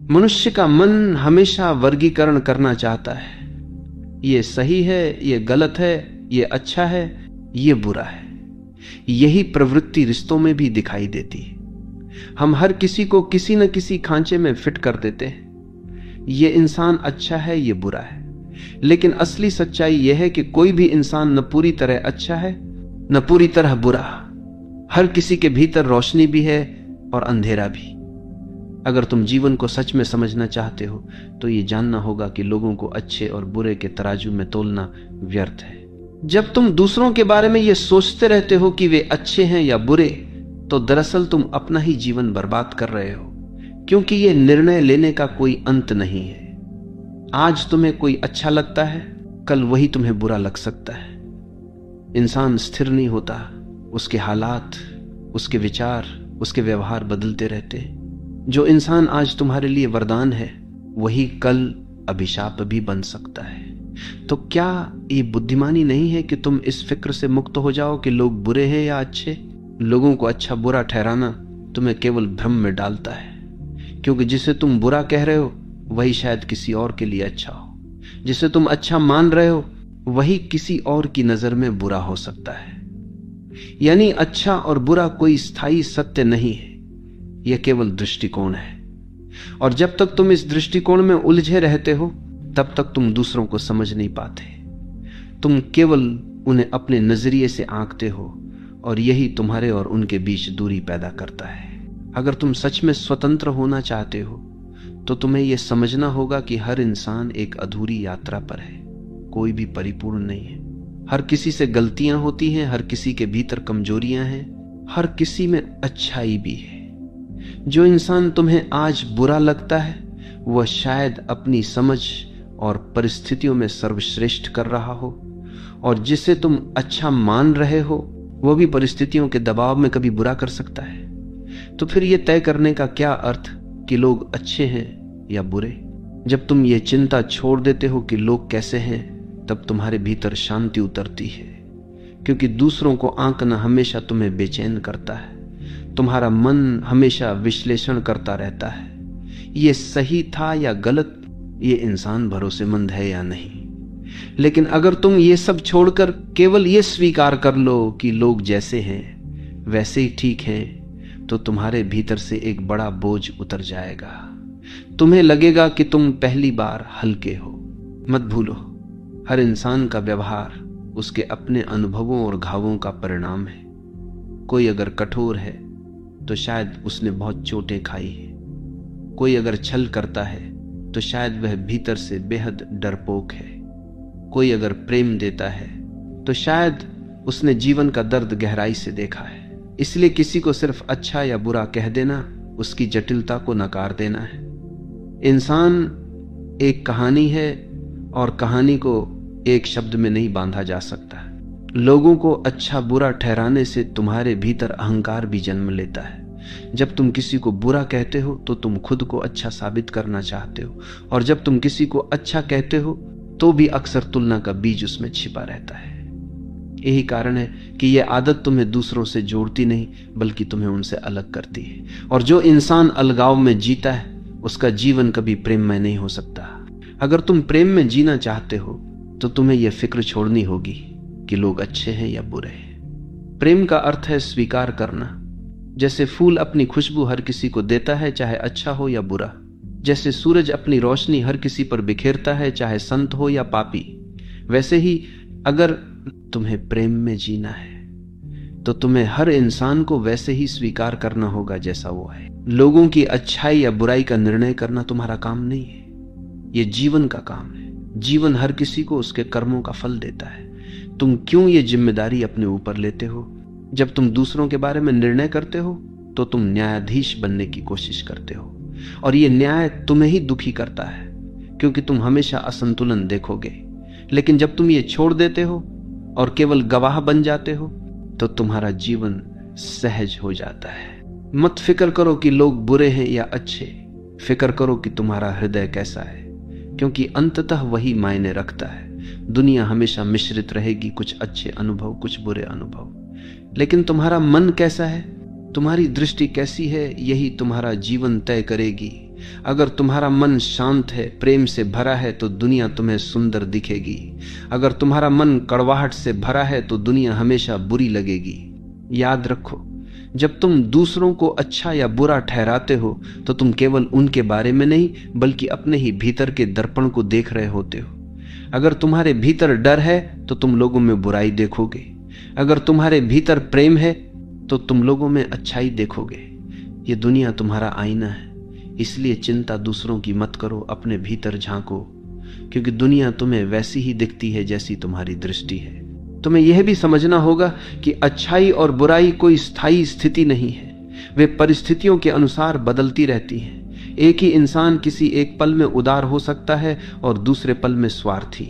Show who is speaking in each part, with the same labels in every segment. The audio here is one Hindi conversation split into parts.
Speaker 1: मनुष्य का मन हमेशा वर्गीकरण करना चाहता है, ये सही है, ये गलत है, ये अच्छा है, ये बुरा है। यही प्रवृत्ति रिश्तों में भी दिखाई देती है। हम हर किसी को किसी न किसी खांचे में फिट कर देते हैं। ये इंसान अच्छा है, ये बुरा है। लेकिन असली सच्चाई यह है कि कोई भी इंसान न पूरी तरह अच्छा है न पूरी तरह बुरा। हर किसी के भीतर रोशनी भी है और अंधेरा भी। अगर तुम जीवन को सच में समझना चाहते हो तो ये जानना होगा कि लोगों को अच्छे और बुरे के तराजू में तोलना व्यर्थ है। जब तुम दूसरों के बारे में ये सोचते रहते हो कि वे अच्छे हैं या बुरे, तो दरअसल तुम अपना ही जीवन बर्बाद कर रहे हो, क्योंकि ये निर्णय लेने का कोई अंत नहीं है। आज तुम्हें कोई अच्छा लगता है, कल वही तुम्हें बुरा लग सकता है। इंसान स्थिर नहीं होता, उसके हालात, उसके विचार, उसके व्यवहार बदलते रहते हैं। जो इंसान आज तुम्हारे लिए वरदान है वही कल अभिशाप भी बन सकता है। तो क्या ये बुद्धिमानी नहीं है कि तुम इस फिक्र से मुक्त हो जाओ कि लोग बुरे हैं या अच्छे? लोगों को अच्छा बुरा ठहराना तुम्हें केवल भ्रम में डालता है, क्योंकि जिसे तुम बुरा कह रहे हो वही शायद किसी और के लिए अच्छा हो। जिसे तुम अच्छा मान रहे हो वही किसी और की नजर में बुरा हो सकता है। यानी अच्छा और बुरा कोई स्थायी सत्य नहीं है, यह केवल दृष्टिकोण है। और जब तक तुम इस दृष्टिकोण में उलझे रहते हो तब तक तुम दूसरों को समझ नहीं पाते। तुम केवल उन्हें अपने नजरिए से आंकते हो और यही तुम्हारे और उनके बीच दूरी पैदा करता है। अगर तुम सच में स्वतंत्र होना चाहते हो तो तुम्हें यह समझना होगा कि हर इंसान एक अधूरी यात्रा पर है, कोई भी परिपूर्ण नहीं है। हर किसी से गलतियां होती हैं, हर किसी के भीतर कमजोरियां हैं, हर किसी में अच्छाई भी है। जो इंसान तुम्हें आज बुरा लगता है वह शायद अपनी समझ और परिस्थितियों में सर्वश्रेष्ठ कर रहा हो, और जिसे तुम अच्छा मान रहे हो वह भी परिस्थितियों के दबाव में कभी बुरा कर सकता है। तो फिर यह तय करने का क्या अर्थ कि लोग अच्छे हैं या बुरे? जब तुम ये चिंता छोड़ देते हो कि लोग कैसे हैं, तब तुम्हारे भीतर शांति उतरती है, क्योंकि दूसरों को आंकना हमेशा तुम्हें बेचैन करता है। तुम्हारा मन हमेशा विश्लेषण करता रहता है, ये सही था या गलत, ये इंसान भरोसेमंद है या नहीं। लेकिन अगर तुम ये सब छोड़कर केवल ये स्वीकार कर लो कि लोग जैसे हैं वैसे ही ठीक हैं, तो तुम्हारे भीतर से एक बड़ा बोझ उतर जाएगा। तुम्हें लगेगा कि तुम पहली बार हल्के हो। मत भूलो, हर इंसान का व्यवहार उसके अपने अनुभवों और घावों का परिणाम है। कोई अगर कठोर है तो शायद उसने बहुत चोटें खाई है। कोई अगर छल करता है तो शायद वह भीतर से बेहद डरपोक है। कोई अगर प्रेम देता है तो शायद उसने जीवन का दर्द गहराई से देखा है। इसलिए किसी को सिर्फ अच्छा या बुरा कह देना उसकी जटिलता को नकार देना है। इंसान एक कहानी है और कहानी को एक शब्द में नहीं बांधा जा सकता। लोगों को अच्छा बुरा ठहराने से तुम्हारे भीतर अहंकार भी जन्म लेता है। जब तुम किसी को बुरा कहते हो तो तुम खुद को अच्छा साबित करना चाहते हो, और जब तुम किसी को अच्छा कहते हो तो भी अक्सर तुलना का बीज उसमें छिपा रहता है। यही कारण है कि यह आदत तुम्हें दूसरों से जोड़ती नहीं बल्कि तुम्हें उनसे अलग करती है। और जो इंसान अलगाव में जीता है उसका जीवन कभी प्रेममय नहीं हो सकता। अगर तुम प्रेम में जीना चाहते हो तो तुम्हें यह फिक्र छोड़नी होगी कि लोग अच्छे हैं या बुरे हैं। प्रेम का अर्थ है स्वीकार करना। जैसे फूल अपनी खुशबू हर किसी को देता है, चाहे अच्छा हो या बुरा। जैसे सूरज अपनी रोशनी हर किसी पर बिखेरता है, चाहे संत हो या पापी। वैसे ही अगर तुम्हें प्रेम में जीना है तो तुम्हें हर इंसान को वैसे ही स्वीकार करना होगा जैसा वो है। लोगों की अच्छाई या बुराई का निर्णय करना तुम्हारा काम नहीं है, ये जीवन का काम है। जीवन हर किसी को उसके कर्मों का फल देता है। तुम क्यों ये जिम्मेदारी अपने ऊपर लेते हो? जब तुम दूसरों के बारे में निर्णय करते हो तो तुम न्यायाधीश बनने की कोशिश करते हो, और ये न्याय तुम्हें ही दुखी करता है, क्योंकि तुम हमेशा असंतुलन देखोगे। लेकिन जब तुम ये छोड़ देते हो और केवल गवाह बन जाते हो तो तुम्हारा जीवन सहज हो जाता है। मत फिक्र करो कि लोग बुरे हैं या अच्छे, फिक्र करो कि तुम्हारा हृदय कैसा है, क्योंकि अंततः वही मायने रखता है। दुनिया हमेशा मिश्रित रहेगी, कुछ अच्छे अनुभव कुछ बुरे अनुभव, लेकिन तुम्हारा मन कैसा है, तुम्हारी दृष्टि कैसी है, यही तुम्हारा जीवन तय करेगी। अगर तुम्हारा मन शांत है, प्रेम से भरा है, तो दुनिया तुम्हें सुंदर दिखेगी। अगर तुम्हारा मन कड़वाहट से भरा है तो दुनिया हमेशा बुरी लगेगी। याद रखो, जब तुम दूसरों को अच्छा या बुरा ठहराते हो तो तुम केवल उनके बारे में नहीं बल्कि अपने ही भीतर के दर्पण को देख रहे होते हो। अगर तुम्हारे भीतर डर है तो तुम लोगों में बुराई देखोगे। अगर तुम्हारे भीतर प्रेम है तो तुम लोगों में अच्छाई देखोगे। ये दुनिया तुम्हारा आईना है, इसलिए चिंता दूसरों की मत करो, अपने भीतर झांको, क्योंकि दुनिया तुम्हें वैसी ही दिखती है जैसी तुम्हारी दृष्टि है। तुम्हें यह भी समझना होगा कि अच्छाई और बुराई कोई स्थायी स्थिति नहीं है, वे परिस्थितियों के अनुसार बदलती रहती हैं। एक ही इंसान किसी एक पल में उदार हो सकता है और दूसरे पल में स्वार्थी।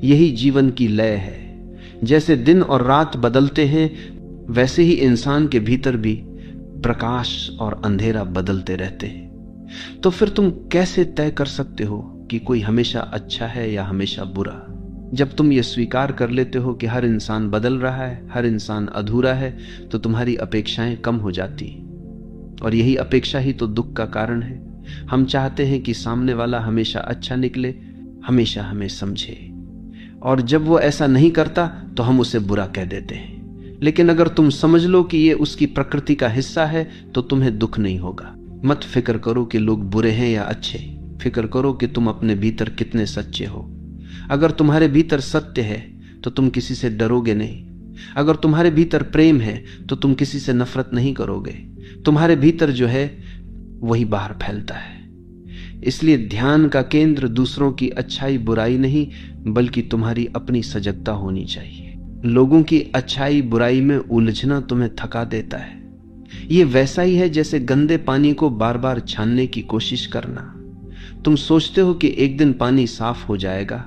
Speaker 1: यही जीवन की लय है। जैसे दिन और रात बदलते हैं, वैसे ही इंसान के भीतर भी प्रकाश और अंधेरा बदलते रहते हैं। तो फिर तुम कैसे तय कर सकते हो कि कोई हमेशा अच्छा है या हमेशा बुरा? जब तुम ये स्वीकार कर लेते हो कि हर इंसान बदल रहा है, हर इंसान अधूरा है, तो तुम्हारी अपेक्षाएं कम हो जाती। और यही अपेक्षा ही तो दुख का कारण है। हम चाहते हैं कि सामने वाला हमेशा अच्छा निकले, हमेशा हमें समझे, और जब वो ऐसा नहीं करता तो हम उसे बुरा कह देते हैं। लेकिन अगर तुम समझ लो कि ये उसकी प्रकृति का हिस्सा है तो तुम्हें दुख नहीं होगा। मत फिक्र करो कि लोग बुरे हैं या अच्छे, फिक्र करो कि तुम अपने भीतर कितने सच्चे हो। अगर तुम्हारे भीतर सत्य है तो तुम किसी से डरोगे नहीं। अगर तुम्हारे भीतर प्रेम है तो तुम किसी से नफरत नहीं करोगे। तुम्हारे भीतर जो है वही बाहर फैलता है। इसलिए ध्यान का केंद्र दूसरों की अच्छाई बुराई नहीं बल्कि तुम्हारी अपनी सजगता होनी चाहिए। लोगों की अच्छाई बुराई में उलझना तुम्हें थका देता है। ये वैसा ही है जैसे गंदे पानी को बार बार छानने की कोशिश करना। तुम सोचते हो कि एक दिन पानी साफ हो जाएगा,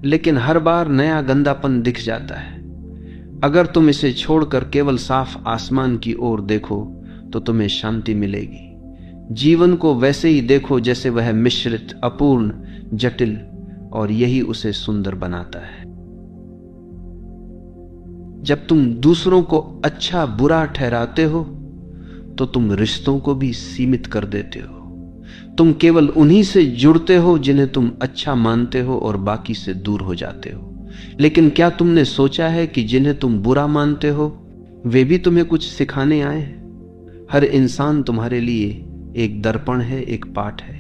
Speaker 1: लेकिन हर बार नया गंदापन दिख जाता है। अगर तुम इसे छोड़कर केवल साफ आसमान की ओर देखो तो तुम्हें शांति मिलेगी। जीवन को वैसे ही देखो जैसे वह मिश्रित, अपूर्ण, जटिल, और यही उसे सुंदर बनाता है। जब तुम दूसरों को अच्छा बुरा ठहराते हो तो तुम रिश्तों को भी सीमित कर देते हो। तुम केवल उन्हीं से जुड़ते हो जिन्हें तुम अच्छा मानते हो और बाकी से दूर हो जाते हो। लेकिन क्या तुमने सोचा है कि जिन्हें तुम बुरा मानते हो वे भी तुम्हें कुछ सिखाने आए हैं? हर इंसान तुम्हारे लिए एक दर्पण है, एक पाठ है।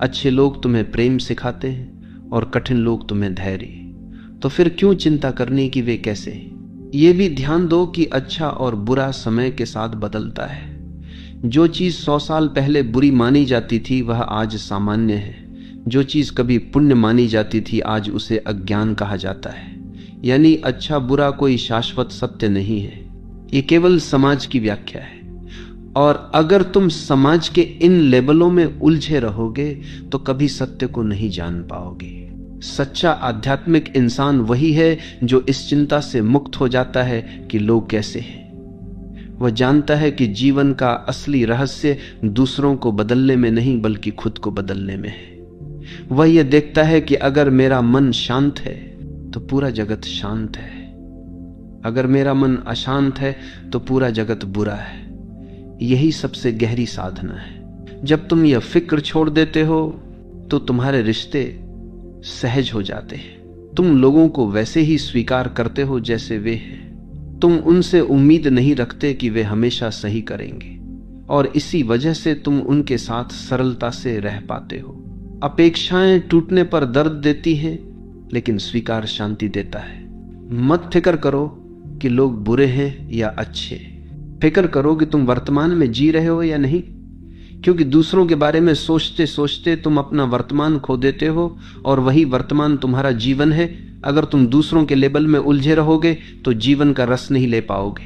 Speaker 1: अच्छे लोग तुम्हें प्रेम सिखाते हैं और कठिन लोग तुम्हें धैर्य। तो फिर क्यों चिंता करने की वे कैसे हैं? ये भी ध्यान दो कि अच्छा और बुरा समय के साथ बदलता है। जो चीज 100 साल पहले बुरी मानी जाती थी वह आज सामान्य है। जो चीज कभी पुण्य मानी जाती थी आज उसे अज्ञान कहा जाता है। यानी अच्छा बुरा कोई शाश्वत सत्य नहीं है, ये केवल समाज की व्याख्या है। और अगर तुम समाज के इन लेबलों में उलझे रहोगे तो कभी सत्य को नहीं जान पाओगे। सच्चा आध्यात्मिक इंसान वही है जो इस चिंता से मुक्त हो जाता है कि लोग कैसे हैं। वह जानता है कि जीवन का असली रहस्य दूसरों को बदलने में नहीं बल्कि खुद को बदलने में है। वह यह देखता है कि अगर मेरा मन शांत है तो पूरा जगत शांत है, अगर मेरा मन अशांत है तो पूरा जगत बुरा है। यही सबसे गहरी साधना है। जब तुम यह फिक्र छोड़ देते हो तो तुम्हारे रिश्ते सहज हो जाते हैं। तुम लोगों को वैसे ही स्वीकार करते हो जैसे वे हैं। तुम उनसे उम्मीद नहीं रखते कि वे हमेशा सही करेंगे, और इसी वजह से तुम उनके साथ सरलता से रह पाते हो। अपेक्षाएं टूटने पर दर्द देती हैं, लेकिन स्वीकार शांति देता है। मत फिक्र करो कि लोग बुरे हैं या अच्छे, फिक्र करो कि तुम वर्तमान में जी रहे हो या नहीं, क्योंकि दूसरों के बारे में सोचते सोचते तुम अपना वर्तमान खो देते हो और वही वर्तमान तुम्हारा जीवन है। अगर तुम दूसरों के लेबल में उलझे रहोगे तो जीवन का रस नहीं ले पाओगे।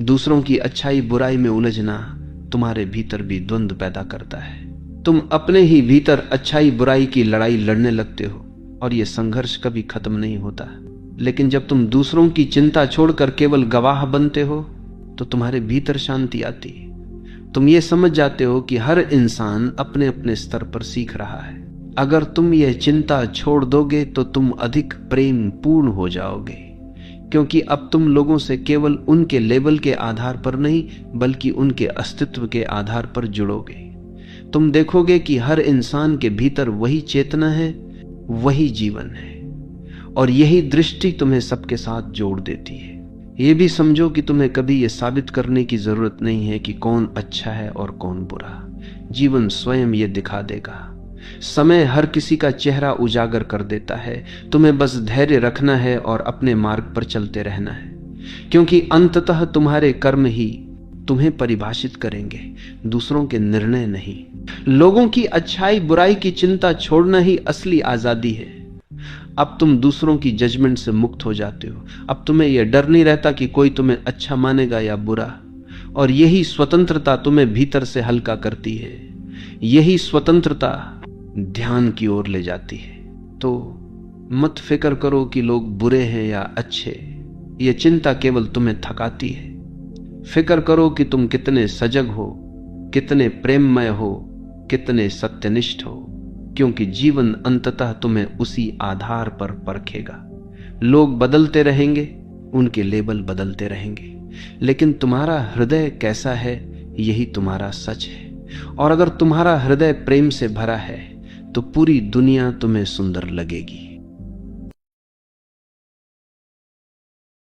Speaker 1: दूसरों की अच्छाई बुराई में उलझना तुम्हारे भीतर भी द्वंद्व पैदा करता है। तुम अपने ही भीतर अच्छाई बुराई की लड़ाई लड़ने लगते हो और यह संघर्ष कभी खत्म नहीं होता। लेकिन जब तुम दूसरों की चिंता छोड़कर केवल गवाह बनते हो तो तुम्हारे भीतर शांति आती है। तुम ये समझ जाते हो कि हर इंसान अपने अपने स्तर पर सीख रहा है। अगर तुम यह चिंता छोड़ दोगे तो तुम अधिक प्रेम पूर्ण हो जाओगे, क्योंकि अब तुम लोगों से केवल उनके लेवल के आधार पर नहीं बल्कि उनके अस्तित्व के आधार पर जुड़ोगे। तुम देखोगे कि हर इंसान के भीतर वही चेतना है, वही जीवन है, और यही दृष्टि तुम्हें सबके साथ जोड़ देती है। ये भी समझो कि तुम्हें कभी ये साबित करने की जरूरत नहीं है कि कौन अच्छा है और कौन बुरा। जीवन स्वयं ये दिखा देगा। समय हर किसी का चेहरा उजागर कर देता है। तुम्हें बस धैर्य रखना है और अपने मार्ग पर चलते रहना है, क्योंकि अंततः तुम्हारे कर्म ही तुम्हें परिभाषित करेंगे, दूसरों के निर्णय नहीं। लोगों की अच्छाई बुराई की चिंता छोड़ना ही असली आजादी है। अब तुम दूसरों की जजमेंट से मुक्त हो जाते हो। अब तुम्हें यह डर नहीं रहता कि कोई तुम्हें अच्छा मानेगा या बुरा, और यही स्वतंत्रता तुम्हें भीतर से हल्का करती है। यही स्वतंत्रता ध्यान की ओर ले जाती है। तो मत फिक्र करो कि लोग बुरे हैं या अच्छे, यह चिंता केवल तुम्हें थकाती है। फिक्र करो कि तुम कितने सजग हो, कितने प्रेममय हो, कितने सत्यनिष्ठ हो, क्योंकि जीवन अंततः तुम्हें उसी आधार पर परखेगा। लोग बदलते रहेंगे, उनके लेबल बदलते रहेंगे, लेकिन तुम्हारा हृदय कैसा है यही तुम्हारा सच है। और अगर तुम्हारा हृदय प्रेम से भरा है तो पूरी दुनिया तुम्हें सुंदर लगेगी।